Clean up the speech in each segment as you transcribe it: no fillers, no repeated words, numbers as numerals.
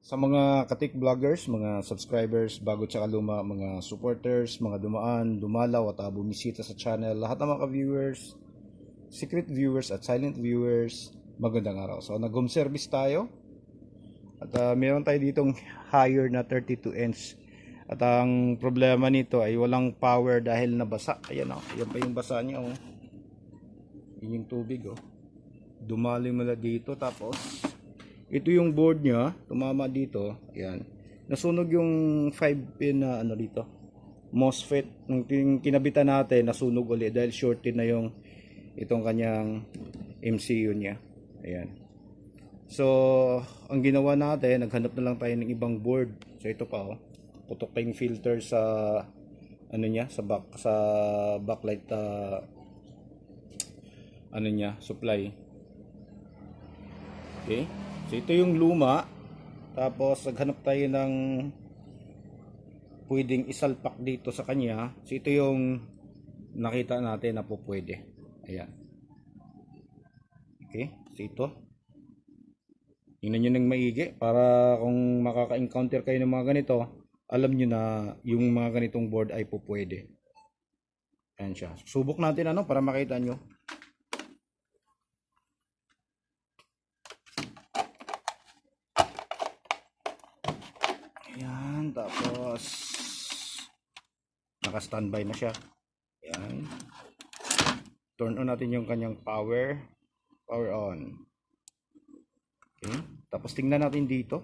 Sa mga katik vloggers, mga subscribers, bago tsaka luma, mga supporters, mga dumaan, dumalaw at bumisita sa channel, lahat ng mga viewers, secret viewers at silent viewers, magandang araw. So nag-home service tayo at meron tayo ditong higher na 32 inch. At ang problema nito ay walang power dahil nabasa. Ayan o, ayan pa yung basa niya o. Yun yung tubig o. Dumali mula dito, tapos ito yung board niya, tumama dito. Ayan. Nasunog yung 5 pin na ano dito, MOSFET. Nung kinabitan natin, nasunog ulit dahil shorted na yung itong kanyang MCU niya. Ayan. So, ang ginawa natin, naghanap na lang tayo ng ibang board. So ito pa oh. Putok pa yung filter sa ano niya, sa backlight ano niya, supply. Okay? So ito yung luma. Tapos naghanap tayo ng pwedeng isalpak dito sa kanya. So ito yung nakita natin na po pwede. Ayan. Okay? So ito. Tingnan nyo ng maigi para kung makaka-encounter kayo ng mga ganito, alam nyo na yung mga ganitong board ay po pwede. Ayan siya. Subok natin ano para makita nyo. Ayan, tapos naka-standby na siya. Ayan. Turn on natin yung kanyang power. Power on. Okay. Tapos tingnan natin dito.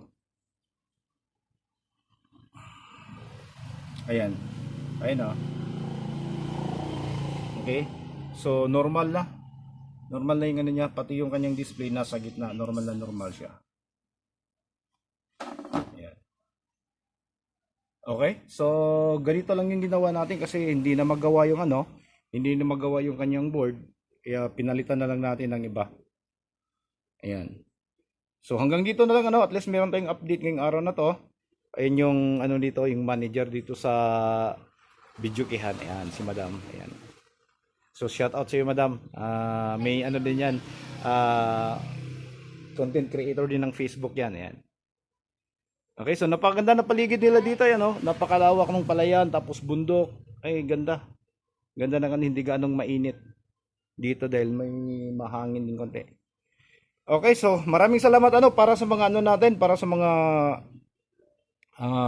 Ayan. Ayan o. Okay. So normal na. Normal na yung ano niya. Pati yung kanyang display nasa gitna. Normal na normal siya. Ayan. Okay. So ganito lang yung ginawa natin kasi hindi na magawa yung ano. Hindi na magawa yung kanyang board. Kaya pinalitan na lang natin ng iba. Ayan. So hanggang dito na lang ano. At least meron tayong update ngayong araw na to. Ayun yung ano dito, yung manager dito sa Videokehan. Ayan, si Madam. Ayan. So shout out sa iyo, Madam. May ano din yan. Content creator din ng Facebook yan. Ayan. Okay, so napakaganda na paligid nila dito. Ayan, oh. Napakalawak ng palayan. Tapos bundok. Ay, ganda. Ganda na kan, hindi ganong mainit dito dahil may mahangin din konti. Okay, so maraming salamat ano para sa mga ano natin, para sa mga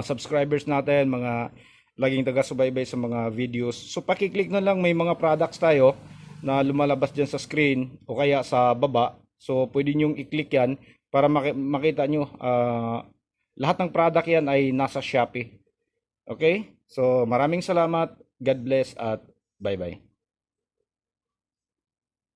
subscribers natin, mga laging taga-subaybay sa mga videos. So paki-click na lang, may mga products tayo na lumalabas dyan sa screen o kaya sa baba. So pwede nyo i-click yan para makita nyo lahat ng product yan ay nasa Shopee. Okay? So maraming salamat, God bless at bye bye.